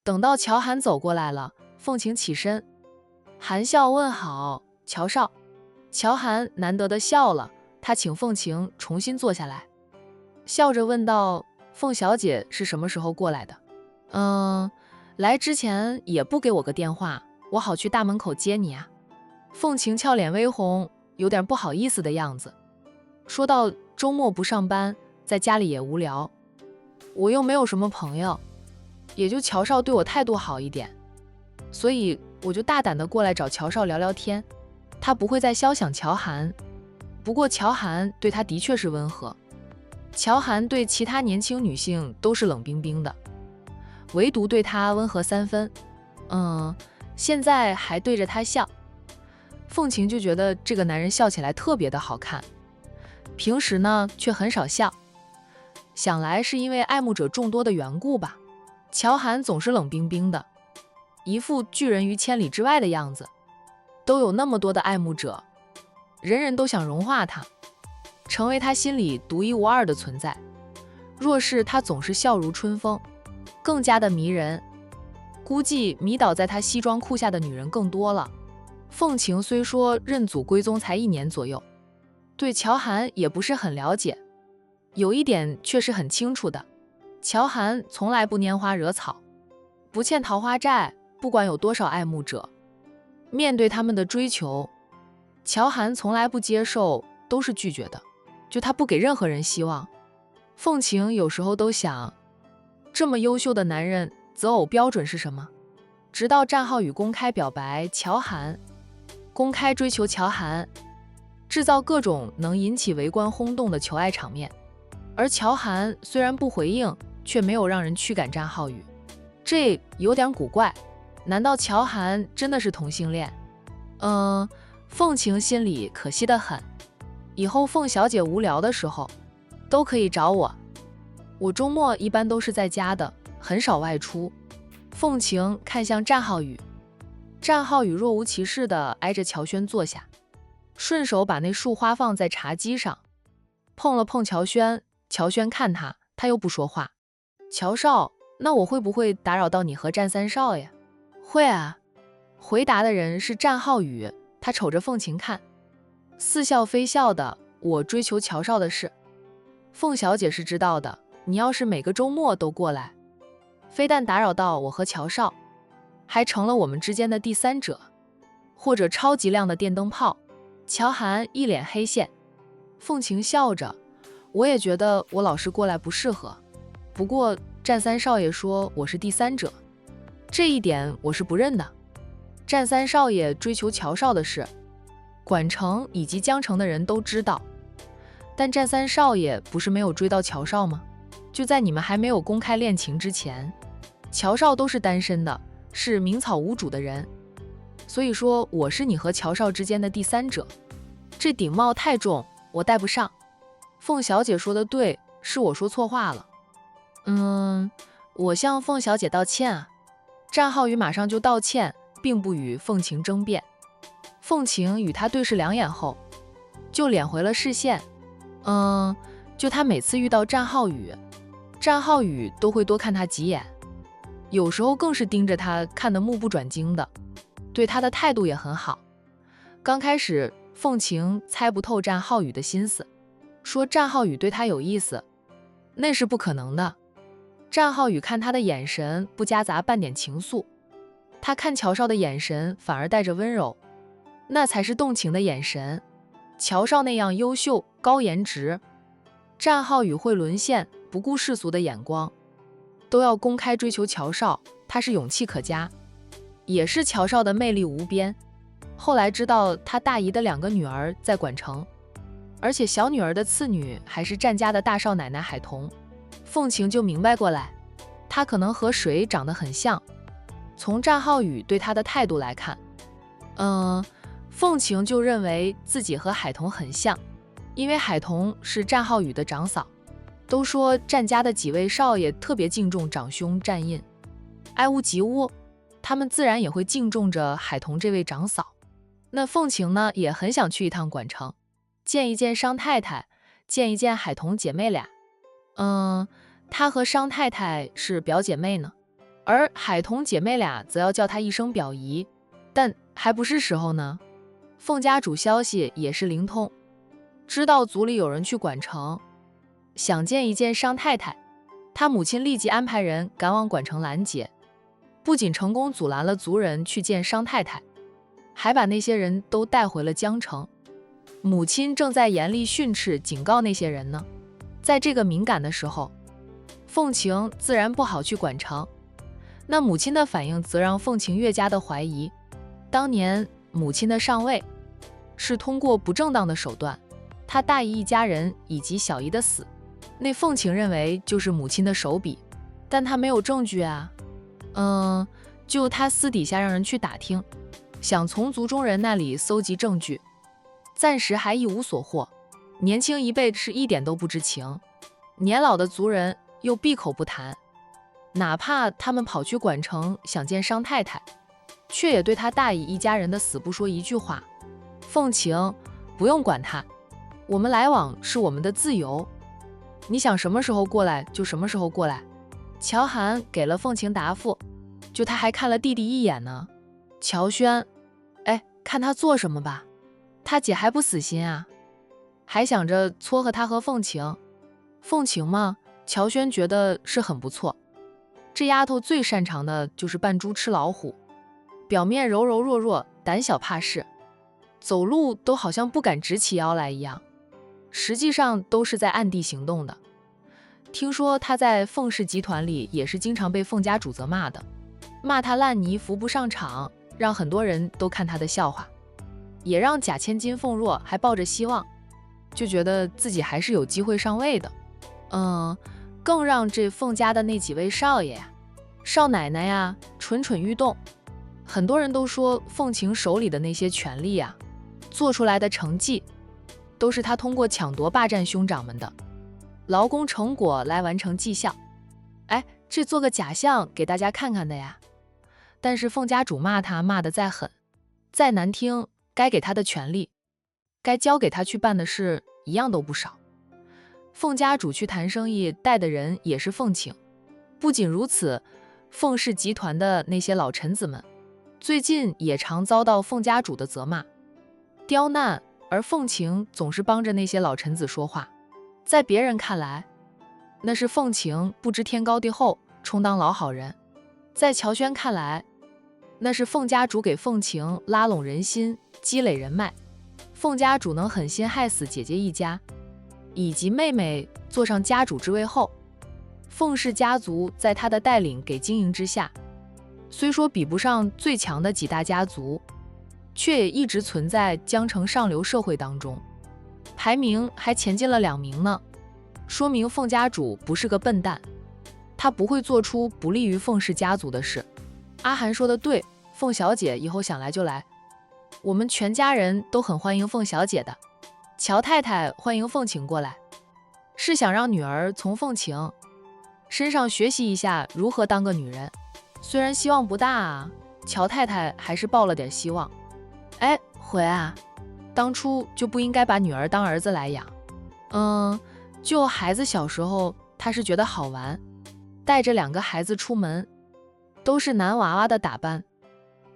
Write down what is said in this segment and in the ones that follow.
等到乔涵走过来了，凤晴起身，含笑问好，乔少。乔涵难得的笑了，他请凤晴重新坐下来，笑着问道：凤小姐是什么时候过来的？来之前也不给我个电话，我好去大门口接你啊。凤晴俏脸微红，有点不好意思的样子，说道：周末不上班，在家里也无聊，我又没有什么朋友，也就乔少对我态度好一点，所以我就大胆的过来找乔少聊聊天。他不会再肖想乔涵，不过乔涵对他的确是温和。乔涵对其他年轻女性都是冷冰冰的，唯独对他温和3分。现在还对着他笑，凤晴就觉得这个男人笑起来特别的好看，平时呢却很少笑，想来是因为爱慕者众多的缘故吧。乔涵总是冷冰冰的，一副拒人于千里之外的样子，都有那么多的爱慕者，人人都想融化他，成为他心里独一无二的存在。若是他总是笑如春风，更加的迷人，估计迷倒在他西装裤下的女人更多了。凤晴虽说认祖归宗才1年左右，对乔涵也不是很了解，有一点却是很清楚的，乔涵从来不拈花惹草，不欠桃花债，不管有多少爱慕者，面对他们的追求，乔涵从来不接受，都是拒绝的，就他不给任何人希望。凤晴有时候都想，这么优秀的男人择偶标准是什么？直到战浩宇公开表白乔涵，公开追求乔涵，制造各种能引起围观轰动的求爱场面，而乔涵虽然不回应，却没有让人驱赶战浩宇，这有点古怪。难道乔涵真的是同性恋？凤晴心里可惜得很，以后凤小姐无聊的时候都可以找我，我周末一般都是在家的，很少外出。凤晴看向战浩宇，战浩宇若无其事地挨着乔轩坐下，顺手把那束花放在茶几上，碰了碰乔轩。乔轩看他，他又不说话。乔少，那我会不会打扰到你和战三少呀？会啊，回答的人是战浩宇，他瞅着凤晴看，似笑非笑的。我追求乔少的事，凤小姐是知道的，你要是每个周末都过来，非但打扰到我和乔少，还成了我们之间的第三者，或者超级亮的电灯泡。乔涵一脸黑线，凤晴笑着，我也觉得我老是过来不适合，不过战三少爷说我是第三者，这一点我是不认的。战三少爷追求乔少的事，管城以及江城的人都知道，但战三少爷不是没有追到乔少吗？就在你们还没有公开恋情之前，乔少都是单身的，是名草无主的人，所以说我是你和乔少之间的第三者，这顶帽太重，我戴不上。凤小姐说的对，是我说错话了。我向凤小姐道歉啊。战浩宇马上就道歉，并不与凤晴争辩。凤晴与他对视2眼后，就敛回了视线。就他每次遇到战浩宇，战浩宇都会多看他几眼，有时候更是盯着他看得目不转睛的，对他的态度也很好。刚开始凤晴猜不透战浩宇的心思，说战浩宇对他有意思，那是不可能的。战浩宇看他的眼神不夹杂半点情愫，他看乔少的眼神反而带着温柔，那才是动情的眼神。乔少那样优秀高颜值，战浩宇会沦陷，不顾世俗的眼光，都要公开追求乔少，他是勇气可嘉，也是乔少的魅力无边。后来知道他大姨的2个女儿在管城，而且小女儿的次女还是战家的大少奶奶海彤，凤晴就明白过来，他可能和谁长得很像。从战浩宇对他的态度来看，凤晴就认为自己和海彤很像，因为海彤是战浩宇的长嫂，都说战家的几位少爷特别敬重长兄战印，爱屋及乌，他们自然也会敬重着海彤这位长嫂。那凤晴呢，也很想去一趟管城，见一见商太太，见一见海彤姐妹俩。她和商太太是表姐妹呢。而海童姐妹俩则要叫她一声表姨，但还不是时候呢。凤家主消息也是灵通，知道族里有人去管城，想见一见商太太。他母亲立即安排人赶往管城拦截，不仅成功阻拦了族人去见商太太，还把那些人都带回了江城。母亲正在严厉训斥警告那些人呢。在这个敏感的时候，凤晴自然不好去管城，那母亲的反应则让凤晴越加的怀疑，当年母亲的上位是通过不正当的手段，她大姨一家人以及小姨的死，那凤晴认为就是母亲的手笔，但她没有证据啊。就她私底下让人去打听，想从族中人那里搜集证据，暂时还一无所获。年轻一辈是一点都不知情，年老的族人又闭口不谈，哪怕他们跑去管城想见商太太，却也对他大姨一家人的死不说一句话。凤晴，不用管他，我们来往是我们的自由，你想什么时候过来就什么时候过来。乔涵给了凤晴答复，就他还看了弟弟一眼呢。乔轩，看他做什么吧，他姐还不死心啊，还想着撮合他和凤晴。凤晴嘛，乔轩觉得是很不错，这丫头最擅长的就是扮猪吃老虎，表面柔柔弱弱，胆小怕事，走路都好像不敢直起腰来一样，实际上都是在暗地行动的。听说她在凤氏集团里也是经常被凤家主责骂的，骂她烂泥扶不上场，让很多人都看她的笑话，也让贾千金、凤若还抱着希望，就觉得自己还是有机会上位的。更让这凤家的那几位少爷呀、少奶奶呀蠢蠢欲动。很多人都说凤晴手里的那些权力啊，做出来的成绩，都是她通过抢夺霸占兄长们的劳工成果来完成绩效。这做个假象给大家看看的呀。但是凤家主骂他骂得再狠再难听，该给他的权利，该交给他去办的事一样都不少。凤家主去谈生意带的人也是凤晴。不仅如此，凤氏集团的那些老臣子们最近也常遭到凤家主的责骂刁难，而凤晴总是帮着那些老臣子说话。在别人看来，那是凤晴不知天高地厚，充当老好人；在乔轩看来，那是凤家主给凤晴拉拢人心，积累人脉。凤家主能狠心害死姐姐一家以及妹妹，坐上家主之位后，凤氏家族在他的带领给经营之下，虽说比不上最强的几大家族，却也一直存在江城上流社会当中，排名还前进了2名呢。说明凤家主不是个笨蛋，他不会做出不利于凤氏家族的事。阿涵说的对，凤小姐以后想来就来，我们全家人都很欢迎凤小姐的。乔太太欢迎凤晴过来，是想让女儿从凤晴身上学习一下如何当个女人。虽然希望不大啊，乔太太还是抱了点希望。回啊，当初就不应该把女儿当儿子来养。就孩子小时候，他是觉得好玩，带着2个孩子出门，都是男娃娃的打扮，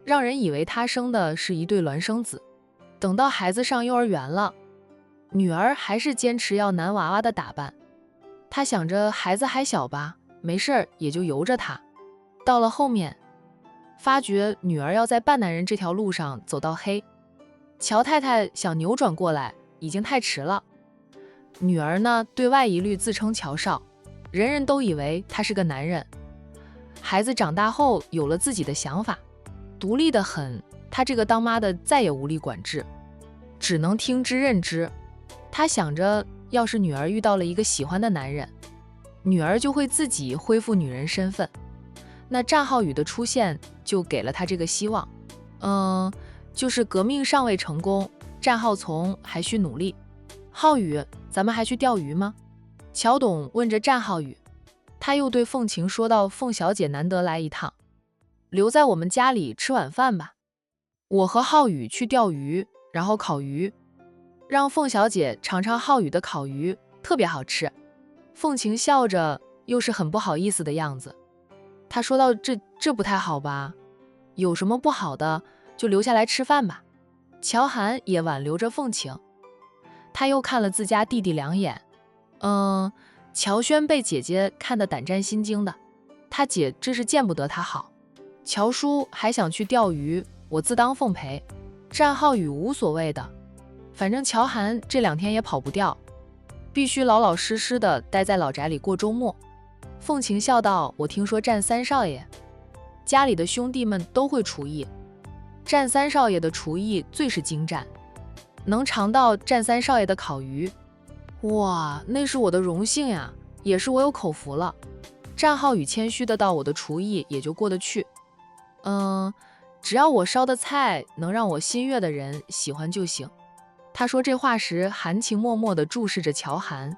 让人以为他生的是一对孪生子。等到孩子上幼儿园了，女儿还是坚持要男娃娃的打扮。他想着孩子还小吧，没事儿也就由着他。到了后面，发觉女儿要在扮男人这条路上走到黑，乔太太想扭转过来，已经太迟了。女儿呢，对外一律自称乔少，人人都以为他是个男人。孩子长大后有了自己的想法，独立得很，他这个当妈的再也无力管制，只能听之任之。他想着，要是女儿遇到了一个喜欢的男人，女儿就会自己恢复女人身份。那战浩宇的出现就给了他这个希望。就是革命尚未成功，战浩从还需努力。浩宇，咱们还去钓鱼吗？乔董问着战浩宇。他又对凤晴说道，凤小姐难得来一趟，留在我们家里吃晚饭吧。我和浩宇去钓鱼，然后烤鱼，让凤小姐尝尝浩宇的烤鱼，特别好吃。凤晴笑着，又是很不好意思的样子。他说道这不太好吧？有什么不好的，就留下来吃饭吧。乔涵也挽留着凤晴，他又看了自家弟弟2眼。乔轩被姐姐看得胆战心惊的，他姐这是见不得他好。乔叔还想去钓鱼，我自当奉陪。战浩宇无所谓的，反正乔涵这2天也跑不掉，必须老老实实的待在老宅里过周末。凤晴笑道：我听说战三少爷家里的兄弟们都会厨艺，战三少爷的厨艺最是精湛，能尝到战三少爷的烤鱼，哇，那是我的荣幸呀，也是我有口福了。战浩宇谦虚的道：我的厨艺也就过得去，只要我烧的菜能让我心悦的人喜欢就行。他说这话时含情脉脉地注视着乔涵，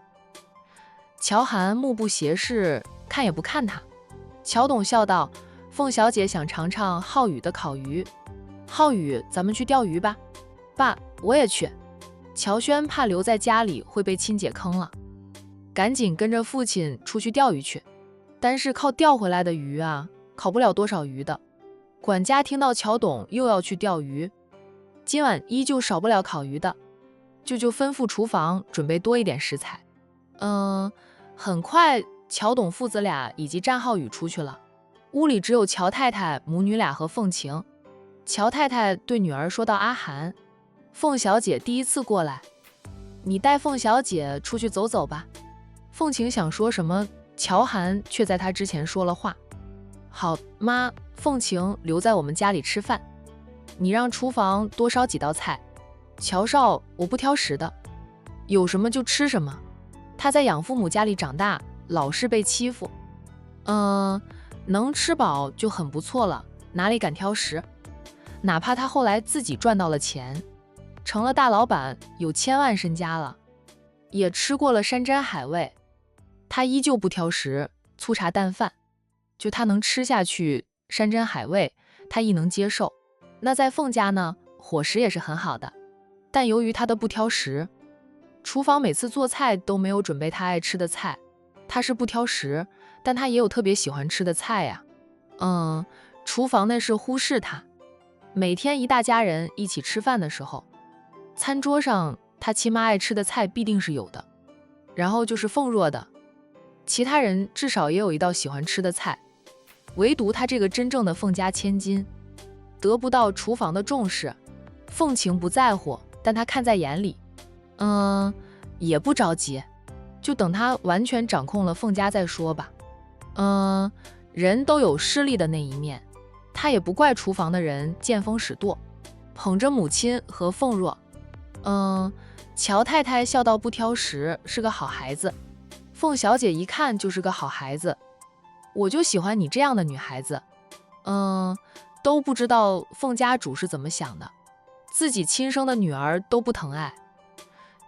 乔涵目不斜视，看也不看他。乔董笑道：凤小姐想尝尝浩宇的烤鱼，浩宇咱们去钓鱼吧。爸，我也去。乔轩怕留在家里会被亲姐坑了，赶紧跟着父亲出去钓鱼去。单是靠钓回来的鱼啊，烤不了多少鱼的。管家听到乔董又要去钓鱼，今晚依旧少不了烤鱼的，舅舅吩咐厨房准备多一点食材。很快乔董父子俩以及战浩宇出去了，屋里只有乔太太母女俩和凤晴。乔太太对女儿说道：阿涵，凤小姐第一次过来，你带凤小姐出去走走吧。凤晴想说什么，乔涵却在她之前说了话。好，妈，凤晴留在我们家里吃饭，你让厨房多烧几道菜。乔少，我不挑食的，有什么就吃什么。他在养父母家里长大，老是被欺负，能吃饱就很不错了，哪里敢挑食。哪怕他后来自己赚到了钱，成了大老板，有1000万身家了，也吃过了山珍海味，他依旧不挑食，粗茶淡饭，就他能吃下去山珍海味，他亦能接受。那在凤家呢，伙食也是很好的，但由于他的不挑食，厨房每次做菜都没有准备他爱吃的菜。他是不挑食，但他也有特别喜欢吃的菜呀。厨房那是忽视他。每天一大家人一起吃饭的时候，餐桌上他亲妈爱吃的菜必定是有的，然后就是凤若的，其他人至少也有一道喜欢吃的菜，唯独他这个真正的凤家千金得不到厨房的重视。凤晴不在乎，但他看在眼里，也不着急，就等他完全掌控了凤家再说吧。人都有势利的那一面，他也不怪厨房的人见风使舵，捧着母亲和凤若。乔太太笑道：不挑食，是个好孩子。凤小姐一看就是个好孩子，我就喜欢你这样的女孩子。都不知道凤家主是怎么想的，自己亲生的女儿都不疼爱，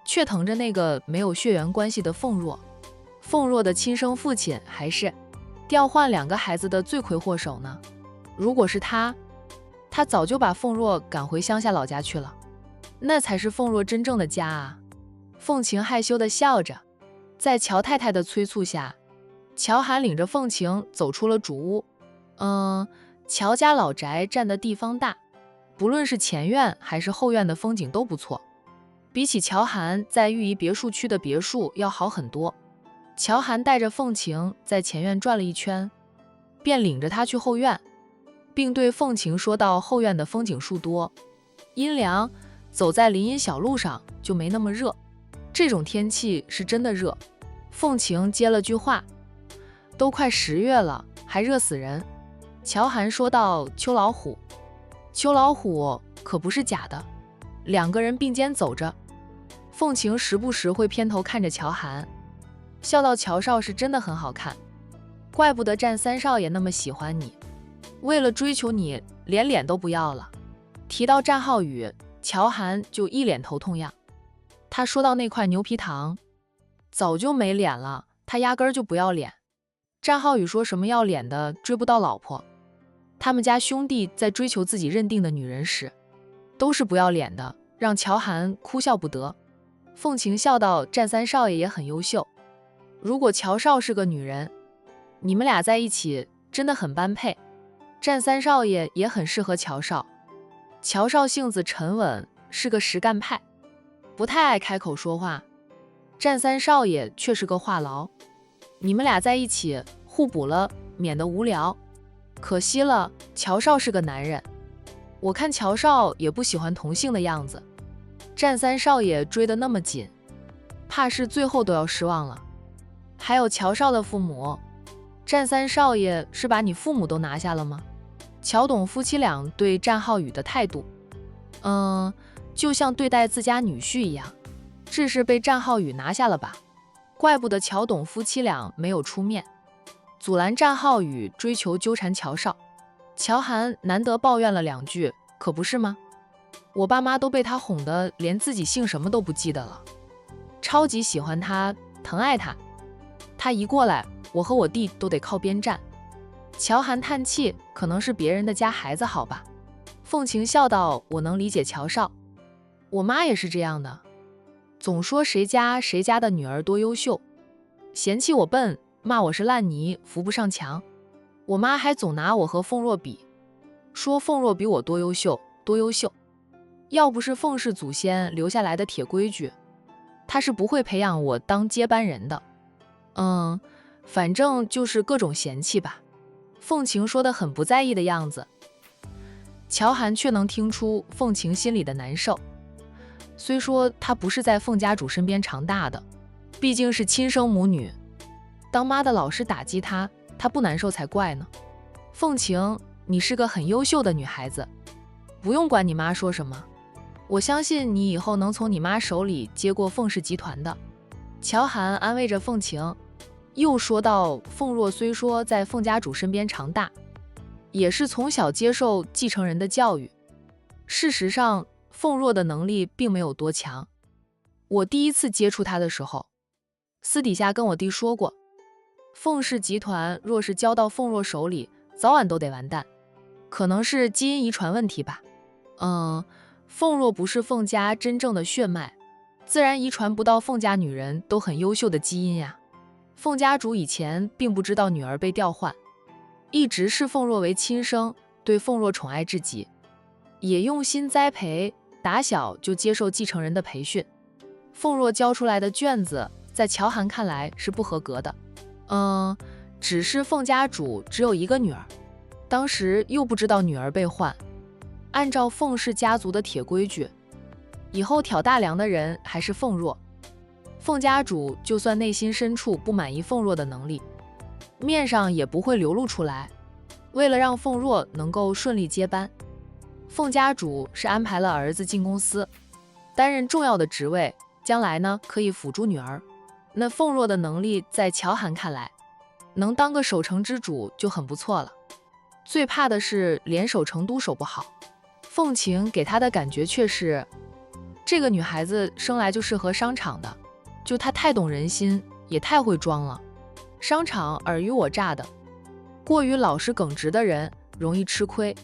却疼着那个没有血缘关系的凤若。凤若的亲生父亲还是调换2个孩子的罪魁祸首呢。如果是他早就把凤若赶回乡下老家去了，那才是凤若真正的家啊。凤晴害羞地笑着，在乔太太的催促下，乔涵领着凤晴走出了主屋。乔家老宅占的地方大，不论是前院还是后院的风景都不错，比起乔涵在御怡别墅区的别墅要好很多。乔涵带着凤晴在前院转了一圈，便领着她去后院，并对凤晴说道：后院的风景树多，阴凉，走在林荫小路上就没那么热，这种天气是真的热。凤晴接了句话：都快10月了，还热死人。乔涵说道：秋老虎，秋老虎可不是假的。2个人并肩走着，凤晴时不时会偏头看着乔涵，笑道：乔少是真的很好看，怪不得战三少爷那么喜欢你，为了追求你连脸都不要了。提到战浩宇，乔涵就一脸头痛样。他说到那块牛皮糖早就没脸了，他压根儿就不要脸。战浩宇说什么要脸的追不到老婆，他们家兄弟在追求自己认定的女人时都是不要脸的，让乔涵哭笑不得。凤晴笑道：战三少爷也很优秀，如果乔少是个女人，你们俩在一起真的很般配。战三少爷也很适合乔少，乔少性子沉稳，是个实干派，不太爱开口说话。战三少爷却是个话痨，你们俩在一起互补了，免得无聊。可惜了，乔少是个男人，我看乔少也不喜欢同性的样子。战三少爷追得那么紧，怕是最后都要失望了。还有乔少的父母，战三少爷是把你父母都拿下了吗？乔董夫妻俩对战浩宇的态度，就像对待自家女婿一样，只是被战浩宇拿下了吧？怪不得乔董夫妻俩没有出面阻拦战浩宇追求纠缠乔少。乔涵难得抱怨了2句，可不是吗？我爸妈都被他哄得连自己姓什么都不记得了，超级喜欢他，疼爱他。他一过来，我和我弟都得靠边站。乔涵叹气，可能是别人的家孩子好吧。凤晴笑道，我能理解乔少，我妈也是这样的，总说谁家的女儿多优秀，嫌弃我笨，骂我是烂泥扶不上墙。我妈还总拿我和凤若比，说凤若比我多优秀。要不是凤氏祖先留下来的铁规矩，她是不会培养我当接班人的。反正就是各种嫌弃吧。凤晴说得很不在意的样子，乔涵却能听出凤晴心里的难受。虽说她不是在凤家主身边长大的，毕竟是亲生母女，当妈的老是打击她，她不难受才怪呢。凤晴，你是个很优秀的女孩子，不用管你妈说什么，我相信你以后能从你妈手里接过凤氏集团的。乔涵安慰着凤晴，又说道，凤若虽说在凤家主身边长大，也是从小接受继承人的教育，事实上凤若的能力并没有多强。我第一次接触她的时候，私底下跟我弟说过，凤氏集团若是交到凤若手里，早晚都得完蛋，可能是基因遗传问题吧。凤若不是凤家真正的血脉，自然遗传不到凤家女人都很优秀的基因呀。凤家主以前并不知道女儿被调换，一直视凤若为亲生，对凤若宠爱至极，也用心栽培，打小就接受继承人的培训。凤若交出来的卷子在乔涵看来是不合格的，只是凤家主只有一个女儿，当时又不知道女儿被换，按照凤氏家族的铁规矩，以后挑大梁的人还是凤若。凤家主就算内心深处不满意凤若的能力，面上也不会流露出来。为了让凤若能够顺利接班，凤家主是安排了儿子进公司，担任重要的职位，将来呢可以辅助女儿。那凤若的能力在乔涵看来，能当个守城之主就很不错了。最怕的是连守成都守不好。凤晴给她的感觉却是，这个女孩子生来就适合商场的，就她太懂人心，也太会装了。商场尔虞我诈的，过于老实耿直的人容易吃亏。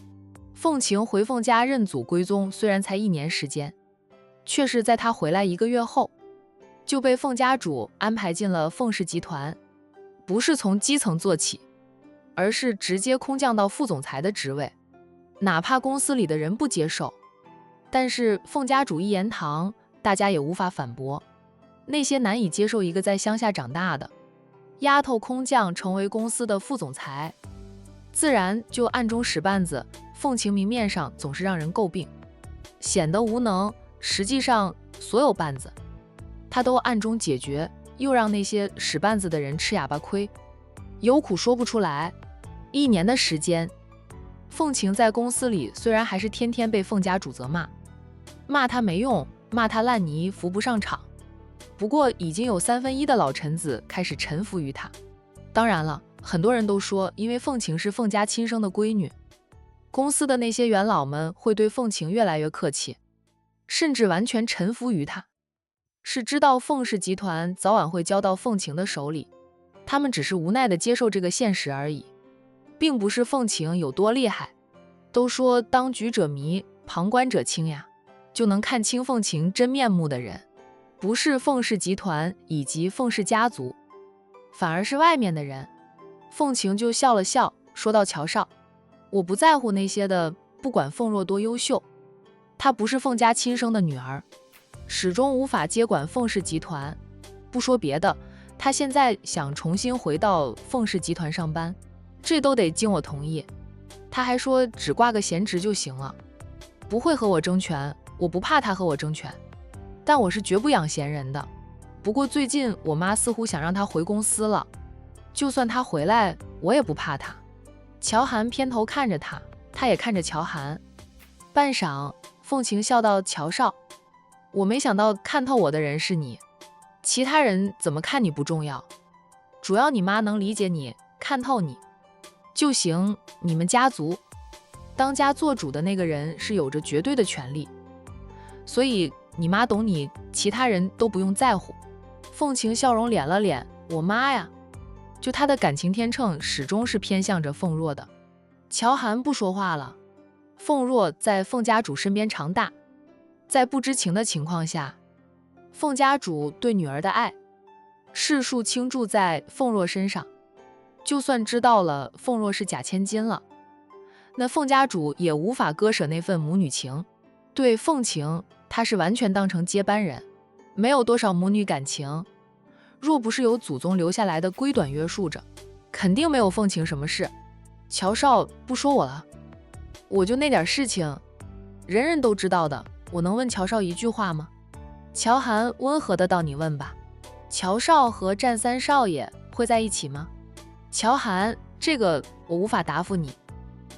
凤晴回凤家认祖归宗虽然才1年时间，却是在她回来1个月后，就被凤家主安排进了凤氏集团，不是从基层做起，而是直接空降到副总裁的职位。哪怕公司里的人不接受，但是凤家主一言堂，大家也无法反驳。那些难以接受一个在乡下长大的丫头空降成为公司的副总裁，自然就暗中使绊子。凤晴明面上总是让人诟病，显得无能，实际上所有绊子他都暗中解决，又让那些使绊子的人吃哑巴亏，有苦说不出来。1年的时间，凤晴在公司里虽然还是天天被凤家主责骂，骂他没用，骂他烂泥扶不上场，不过已经有1/3的老臣子开始臣服于他。当然了，很多人都说因为凤晴是凤家亲生的闺女，公司的那些元老们会对凤晴越来越客气，甚至完全臣服于他，是知道凤氏集团早晚会交到凤晴的手里，他们只是无奈地接受这个现实而已，并不是凤晴有多厉害。都说当局者迷，旁观者清呀，就能看清凤晴真面目的人，不是凤氏集团以及凤氏家族，反而是外面的人。凤晴就笑了笑，说到乔少，我不在乎那些的，不管凤若多优秀，她不是凤家亲生的女儿，始终无法接管凤氏集团。不说别的，她现在想重新回到凤氏集团上班，这都得经我同意。她还说只挂个闲职就行了，不会和我争权，我不怕她和我争权，但我是绝不养闲人的。不过最近我妈似乎想让她回公司了，就算她回来，我也不怕她。乔涵偏头看着他，他也看着乔涵。半晌，凤晴笑道：“乔少，我没想到看透我的人是你，其他人怎么看你不重要，主要你妈能理解你，看透你就行。你们家族当家做主的那个人是有着绝对的权利，所以你妈懂你，其他人都不用在乎。”凤晴笑容敛了敛：“我妈呀。”就她的感情天秤始终是偏向着凤若的。乔涵不说话了。凤若在凤家主身边长大，在不知情的情况下，凤家主对女儿的爱世数倾注在凤若身上。就算知道了凤若是假千金了，那凤家主也无法割舍那份母女情。对凤晴，他是完全当成接班人，没有多少母女感情。若不是有祖宗留下来的规短约束着，肯定没有凤晴什么事。乔少，不说我了，我就那点事情，人人都知道的，我能问乔少一句话吗？乔涵温和的道：“你问吧。”乔少和战三少爷会在一起吗？乔涵，这个我无法答复你，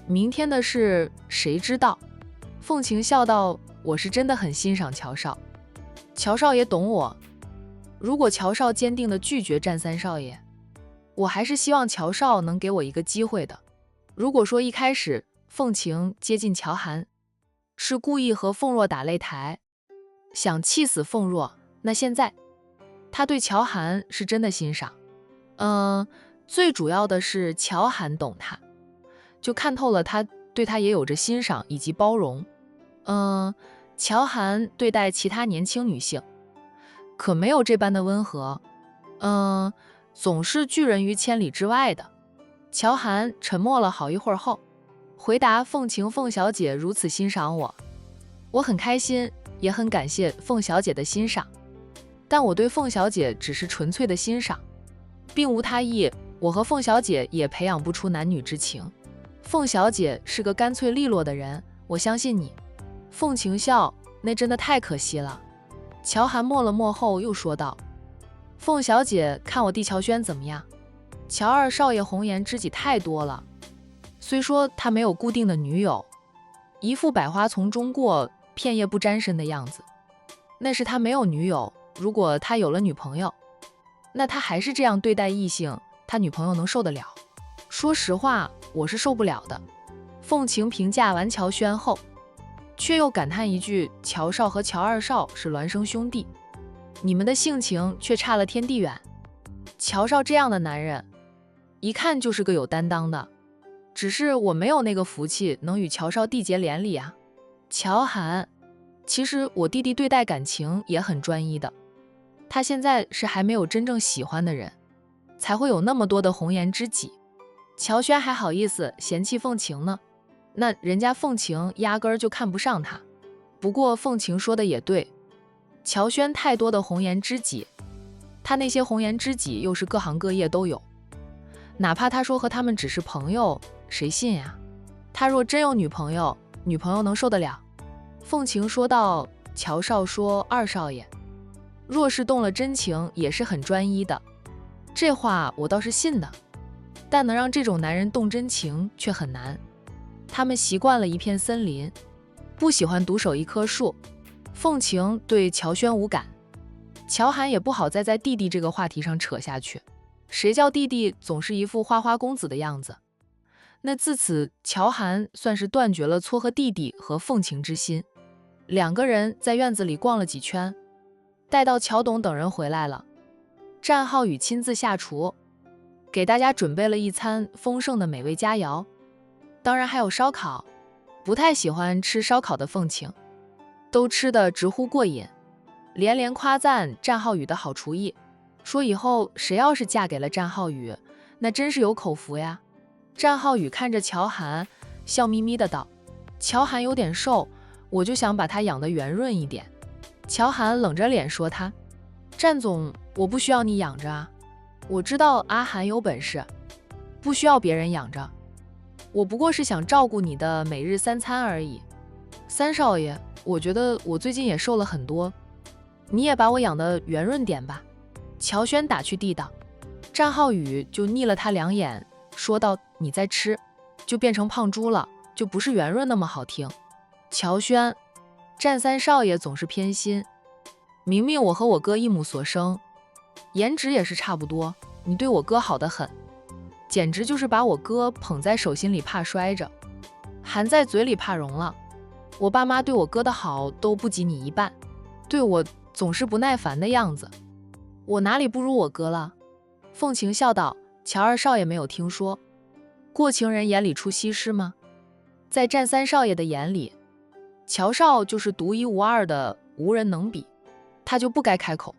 明天的事谁知道？凤晴笑道：“我是真的很欣赏乔少，乔少也懂我。如果乔少坚定地拒绝战三少爷，我还是希望乔少能给我一个机会的。如果说一开始凤晴接近乔涵是故意和凤若打擂台，想气死凤若，那现在他对乔涵是真的欣赏。最主要的是乔涵懂他，就看透了他对他也有着欣赏以及包容。乔涵对待其他年轻女性可没有这般的温和，总是拒人于千里之外的。乔涵沉默了好一会儿后，回答凤晴：“凤小姐如此欣赏我，我很开心，也很感谢凤小姐的欣赏。但我对凤小姐只是纯粹的欣赏，并无他意。我和凤小姐也培养不出男女之情。凤小姐是个干脆利落的人，我相信你。”凤晴笑：“那真的太可惜了。”乔涵默了默后又说道：“凤小姐看我弟乔轩怎么样？乔二少爷红颜知己太多了，虽说他没有固定的女友，一副百花丛中过，片叶不沾身的样子，那是他没有女友。如果他有了女朋友，那他还是这样对待异性，他女朋友能受得了？说实话，我是受不了的。”凤晴评价完乔轩后，却又感叹一句：“乔少和乔二少是孪生兄弟，你们的性情却差了天地远。乔少这样的男人，一看就是个有担当的，只是我没有那个福气能与乔少缔结连理啊。”乔涵，其实我弟弟对待感情也很专一的，他现在是还没有真正喜欢的人，才会有那么多的红颜知己。乔轩还好意思嫌弃凤晴呢，那人家凤晴压根儿就看不上他。不过凤晴说的也对，乔轩太多的红颜知己，他那些红颜知己又是各行各业都有，哪怕他说和他们只是朋友，谁信呀？他若真有女朋友，女朋友能受得了？凤晴说道：“乔少说二少爷若是动了真情，也是很专一的，这话我倒是信的。但能让这种男人动真情却很难，他们习惯了一片森林，不喜欢独守一棵树。”凤晴对乔轩无感，乔涵也不好再在弟弟这个话题上扯下去，谁叫弟弟总是一副花花公子的样子。那自此乔涵算是断绝了撮合弟弟和凤晴之心。两个人在院子里逛了几圈，待到乔董等人回来了，战浩宇亲自下厨，给大家准备了一餐丰盛的美味佳肴，当然还有烧烤。不太喜欢吃烧烤的凤晴都吃得直呼过瘾，连连夸赞战浩宇的好厨艺，说以后谁要是嫁给了战浩宇，那真是有口福呀。战浩宇看着乔涵，笑眯眯的道：“乔涵有点瘦，我就想把他养得圆润一点。”乔涵冷着脸说他：“战总，我不需要你养着啊，我知道阿涵有本事，不需要别人养着，我不过是想照顾你的每日3餐而已。三少爷，我觉得我最近也瘦了很多，你也把我养得圆润点吧。”乔轩打趣地道。战浩宇就睨了他2眼，说道：“你再吃，就变成胖猪了，就不是圆润那么好听。”乔轩，战三少爷总是偏心，明明我和我哥一母所生，颜值也是差不多，你对我哥好得很，简直就是把我哥捧在手心里怕摔着，含在嘴里怕融了。我爸妈对我哥的好都不及你一半，对我总是不耐烦的样子，我哪里不如我哥了？凤晴笑道：“乔二少爷没有听说过情人眼里出西施吗？在战三少爷的眼里，乔少就是独一无二的，无人能比，他就不该开口，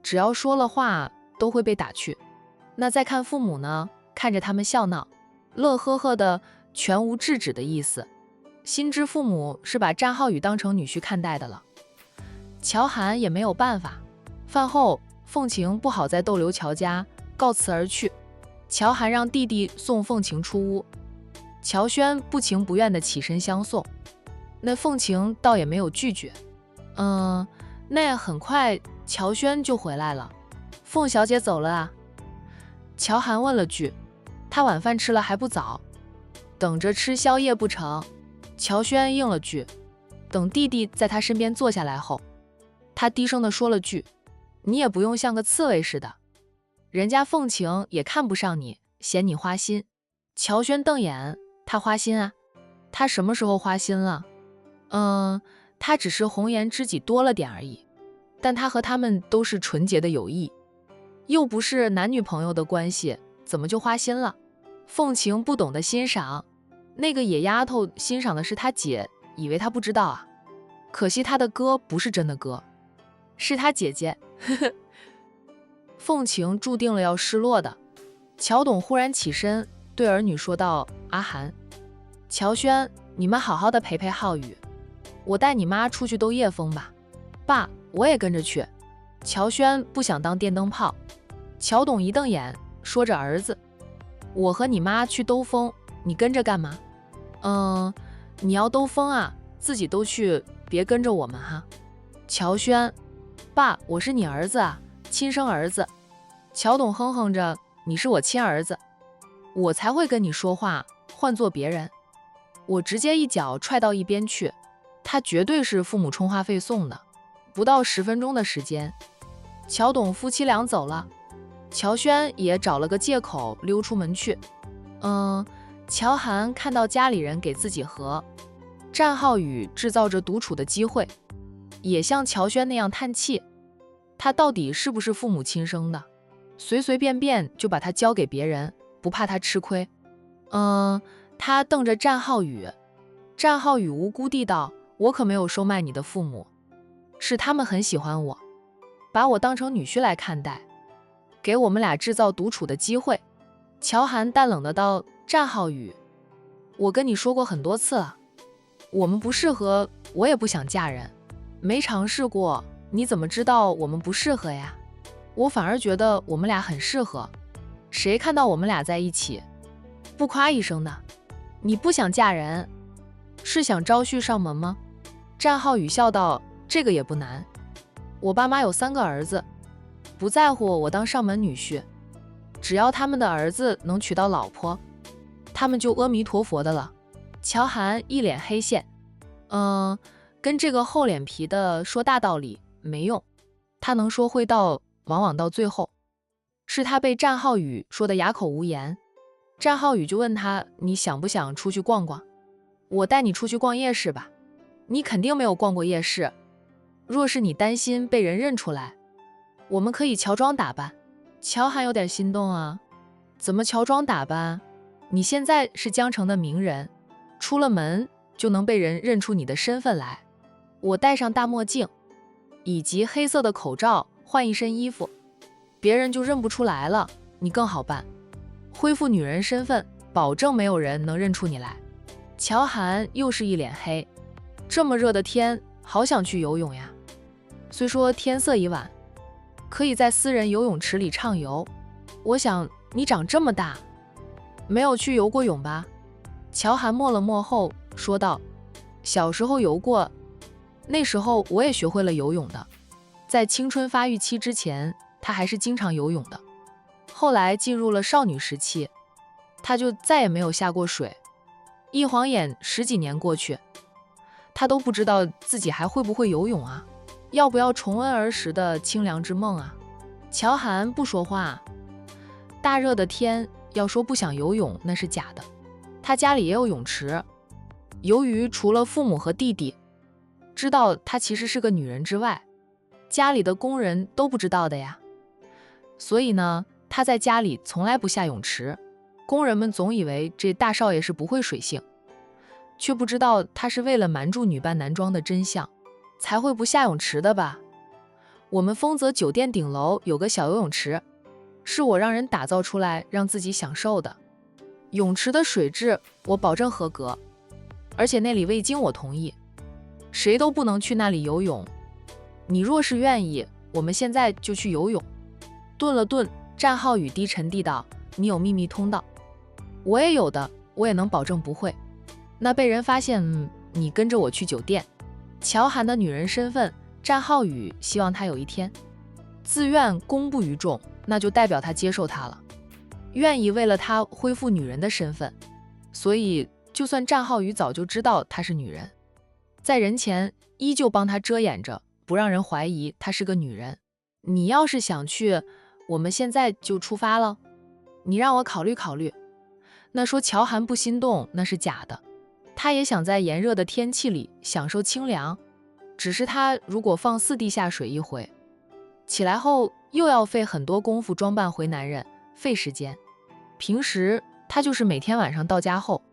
只要说了话都会被打去。那再看父母呢，看着他们笑闹，乐呵呵的，全无制止的意思，心知父母是把战浩宇当成女婿看待的了。”乔涵也没有办法。饭后，凤晴不好再逗留乔家，告辞而去。乔涵让弟弟送凤晴出屋，乔轩不情不愿地起身相送，那凤晴倒也没有拒绝。那很快乔轩就回来了。凤小姐走了啊？乔涵问了句。她晚饭吃了还不早，等着吃宵夜不成？乔轩应了句。等弟弟在他身边坐下来后，他低声地说了句：“你也不用像个刺猬似的，人家凤晴也看不上你，嫌你花心。”乔轩瞪眼：“他花心啊？他什么时候花心了？他只是红颜知己多了点而已，但他和他们都是纯洁的友谊，又不是男女朋友的关系，怎么就花心了？”凤晴不懂得欣赏，那个野丫头欣赏的是他姐，以为他不知道啊。可惜他的哥不是真的哥，是他姐姐。凤晴注定了要失落的。乔董忽然起身对儿女说道：“阿涵、乔轩，你们好好的陪陪浩宇，我带你妈出去兜夜风吧。”“爸，我也跟着去。”乔轩不想当电灯泡。乔董一瞪眼，说着：“儿子，我和你妈去兜风，你跟着干嘛？”“你要兜风啊，自己都去，别跟着我们哈。”乔轩：“爸，我是你儿子啊，亲生儿子。”乔董哼哼着：“你是我亲儿子，我才会跟你说话，换做别人，我直接一脚踹到一边去。他绝对是父母充话费送的。”不到10分钟的时间，乔董夫妻俩走了，乔轩也找了个借口溜出门去。乔涵看到家里人给自己和战浩宇制造着独处的机会，也像乔轩那样叹气，他到底是不是父母亲生的？随随便便就把他交给别人，不怕他吃亏？他瞪着战浩宇，战浩宇无辜地道：“我可没有收买你的父母，是他们很喜欢我，把我当成女婿来看待，给我们俩制造独处的机会。”乔涵淡冷的道：“战浩宇，我跟你说过很多次了，我们不适合，我也不想嫁人，没尝试过，你怎么知道我们不适合呀？我反而觉得我们俩很适合，谁看到我们俩在一起不夸一声的？你不想嫁人，是想招婿上门吗？”战浩宇笑道：“这个也不难，我爸妈有3个儿子，不在乎我当上门女婿，只要他们的儿子能娶到老婆，他们就阿弥陀佛的了。”乔涵一脸黑线：“跟这个厚脸皮的说大道理没用，他能说会道，往往到最后是他被战浩宇说得哑口无言。”战浩宇就问他：“你想不想出去逛逛？我带你出去逛夜市吧，你肯定没有逛过夜市，若是你担心被人认出来，我们可以乔装打扮。”乔涵有点心动啊，怎么乔装打扮？你现在是江城的名人，出了门就能被人认出你的身份来。我戴上大墨镜以及黑色的口罩，换一身衣服，别人就认不出来了，你更好办。恢复女人身份，保证没有人能认出你来。乔涵又是一脸黑，这么热的天，好想去游泳呀。虽说天色已晚，可以在私人游泳池里畅游。我想你长这么大，没有去游过泳吧？乔涵默了默后说道：小时候游过，那时候我也学会了游泳的。在青春发育期之前，他还是经常游泳的。后来进入了少女时期，他就再也没有下过水。一晃眼10几年过去，他都不知道自己还会不会游泳啊，要不要重温儿时的清凉之梦啊。乔涵不说话。大热的天，要说不想游泳那是假的。他家里也有泳池，由于除了父母和弟弟知道他其实是个女人之外，家里的工人都不知道的呀。所以呢，他在家里从来不下泳池。工人们总以为这大少爷是不会水性，却不知道他是为了瞒住女扮男装的真相，才会不下泳池的吧。我们丰泽酒店顶楼有个小游泳池，是我让人打造出来让自己享受的。泳池的水质我保证合格，而且那里未经我同意，谁都不能去那里游泳。你若是愿意，我们现在就去游泳。顿了顿，战浩宇低沉地道：你有秘密通道？我也有的，我也能保证不会。那被人发现，你跟着我去酒店。乔涵的女人身份，战浩宇希望她有一天自愿公布于众，那就代表她接受他了，愿意为了他恢复女人的身份。所以就算战浩宇早就知道她是女人，在人前依旧帮她遮掩着，不让人怀疑她是个女人。你要是想去，我们现在就出发了。你让我考虑考虑。那说乔涵不心动那是假的，他也想在炎热的天气里享受清凉，只是他如果放肆地下水一回，起来后又要费很多功夫装扮回男人，费时间。平时他就是每天晚上到家后，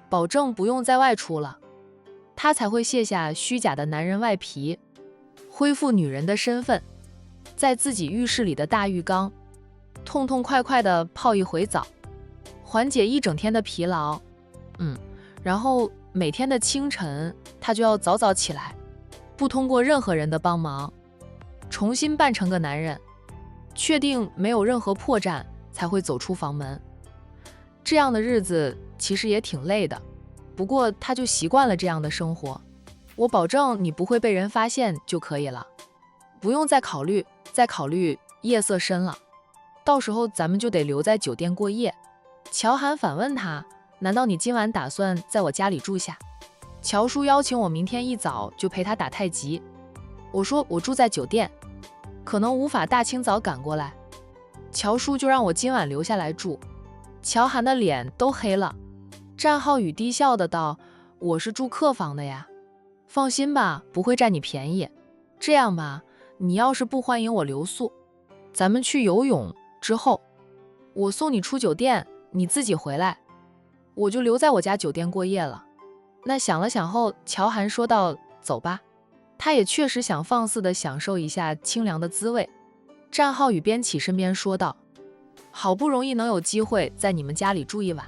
保证不用再外出了，他才会卸下虚假的男人外皮，恢复女人的身份，在自己浴室里的大浴缸痛痛快快地泡一回澡，缓解一整天的疲劳。然后每天的清晨，他就要早早起来，不通过任何人的帮忙，重新扮成个男人，确定没有任何破绽才会走出房门。这样的日子其实也挺累的，不过他就习惯了这样的生活。我保证你不会被人发现就可以了，不用再考虑夜色深了，到时候咱们就得留在酒店过夜。乔涵反问他，难道你今晚打算在我家里住下？乔叔邀请我明天一早就陪他打太极，我说我住在酒店，可能无法大清早赶过来，乔叔就让我今晚留下来住。乔涵的脸都黑了。战浩宇低笑的道：我是住客房的呀，放心吧，不会占你便宜。这样吧，你要是不欢迎我留宿，咱们去游泳之后，我送你出酒店，你自己回来，我就留在我家酒店过夜了。那想了想后，乔涵说道：走吧。他也确实想放肆地享受一下清凉的滋味。战浩宇边起身边说道：好不容易能有机会在你们家里住一晚，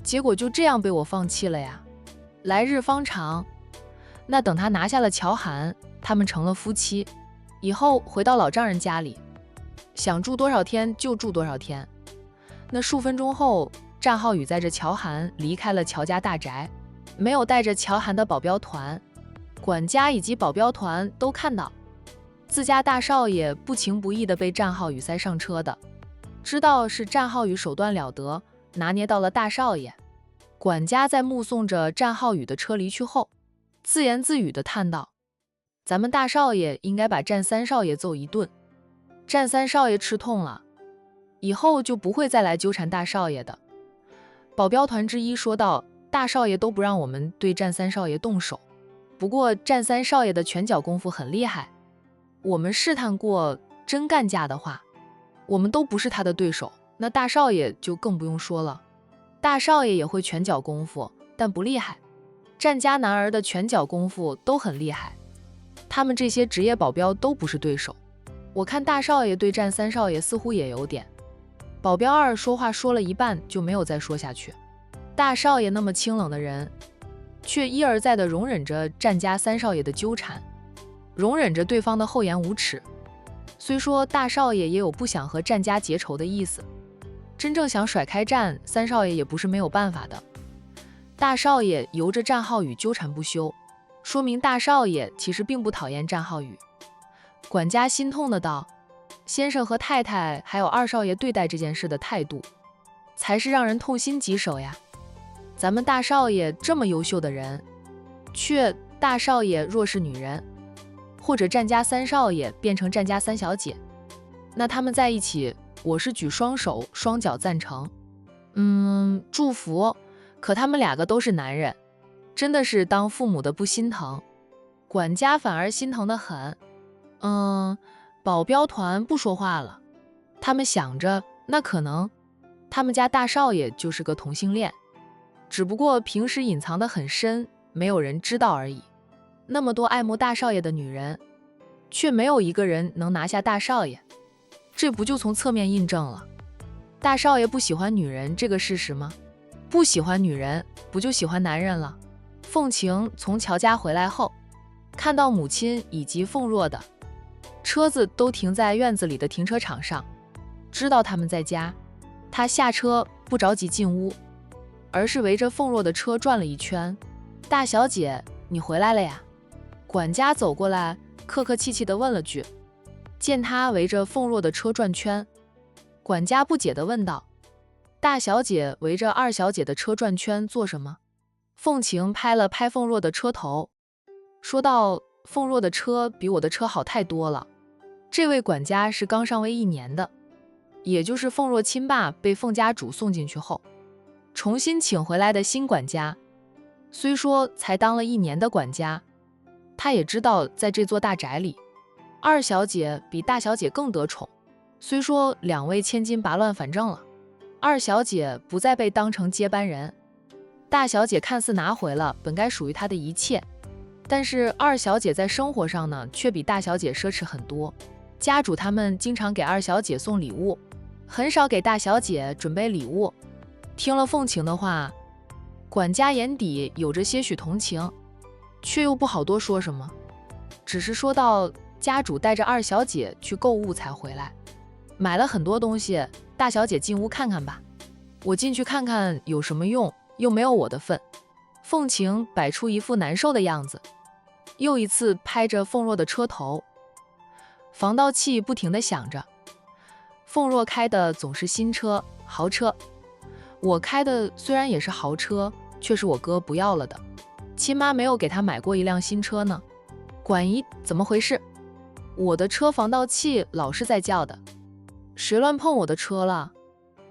结果就这样被我放弃了呀。来日方长，那等他拿下了乔涵，他们成了夫妻，以后回到老丈人家里，想住多少天就住多少天。那数分钟后，战浩宇载着乔涵离开了乔家大宅，没有带着乔涵的保镖团。管家以及保镖团都看到自家大少爷不情不义地被战浩宇塞上车的，知道是战浩宇手段了得，拿捏到了大少爷。管家在目送着战浩宇的车离去后，自言自语地叹道：咱们大少爷应该把战三少爷揍一顿，战三少爷吃痛了，以后就不会再来纠缠大少爷的。保镖团之一说道：大少爷都不让我们对战三少爷动手，不过战三少爷的拳脚功夫很厉害，我们试探过，真干架的话，我们都不是他的对手。那大少爷就更不用说了，大少爷也会拳脚功夫，但不厉害。战家男儿的拳脚功夫都很厉害，他们这些职业保镖都不是对手。我看大少爷对战三少爷似乎也有点。保镖二说话说了一半就没有再说下去。大少爷那么清冷的人，却一而再地容忍着战家三少爷的纠缠，容忍着对方的厚颜无耻。虽说大少爷也有不想和战家结仇的意思，真正想甩开战三少爷也不是没有办法的。大少爷由着战浩宇纠缠不休，说明大少爷其实并不讨厌战浩宇。管家心痛的道：先生和太太还有二少爷对待这件事的态度，才是让人痛心疾首呀。咱们大少爷这么优秀的人，却大少爷若是女人，或者战家三少爷变成战家三小姐，那他们在一起，我是举双手双脚赞成，祝福。可他们两个都是男人，真的是当父母的不心疼，管家反而心疼得很。保镖团不说话了，他们想着，那可能他们家大少爷就是个同性恋，只不过平时隐藏得很深，没有人知道而已。那么多爱慕大少爷的女人，却没有一个人能拿下大少爷，这不就从侧面印证了大少爷不喜欢女人这个事实吗？不喜欢女人，不就喜欢男人了？凤晴从乔家回来后，看到母亲以及凤若的车子都停在院子里的停车场上，知道他们在家，她下车不着急进屋，而是围着凤若的车转了一圈。大小姐，你回来了呀？管家走过来，客客气气地问了句。见她围着凤若的车转圈，管家不解地问道：大小姐围着二小姐的车转圈做什么？凤晴拍了拍凤若的车头，说道：凤若的车比我的车好太多了。这位管家是刚上位1年的，也就是凤若亲爸被凤家主送进去后，重新请回来的新管家。虽说才当了1年的管家，他也知道在这座大宅里，二小姐比大小姐更得宠。虽说2位千金拔乱反正了，二小姐不再被当成接班人，大小姐看似拿回了本该属于她的一切，但是二小姐在生活上呢，却比大小姐奢侈很多。家主他们经常给二小姐送礼物，很少给大小姐准备礼物。听了凤晴的话，管家眼底有着些许同情，却又不好多说什么，只是说道：家主带着二小姐去购物才回来，买了很多东西，大小姐进屋看看吧。我进去看看有什么用，又没有我的份。凤晴摆出一副难受的样子，又一次拍着凤若的车头，防盗器不停地响着。凤若开的总是新车豪车，我开的虽然也是豪车，却是我哥不要了的，亲妈没有给他买过一辆新车呢。管姨，怎么回事？我的车防盗器老是在叫的，谁乱碰我的车了？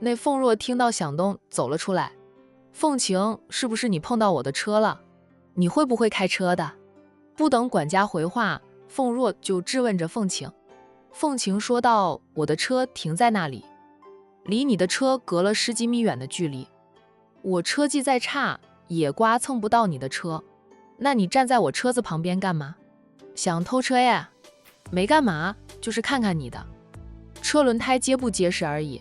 那凤若听到响动走了出来。凤晴，是不是你碰到我的车了？你会不会开车的？不等管家回话，凤若就质问着凤晴。凤晴说道：我的车停在那里，离你的车隔了10几米远的距离，我车技再差也刮蹭不到你的车，那你站在我车子旁边干嘛？想偷车呀？没干嘛，就是看看你的车轮胎结不结实而已。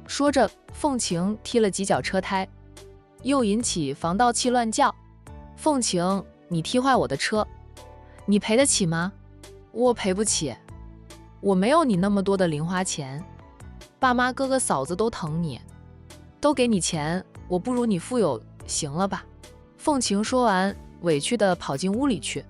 说着，凤晴踢了几脚车胎，又引起防盗器乱叫。凤晴，你踢坏我的车，你赔得起吗？我赔不起，我没有你那么多的零花钱，爸妈哥哥嫂子都疼你，都给你钱，我不如你富有，行了吧？凤晴说完，委屈地跑进屋里去。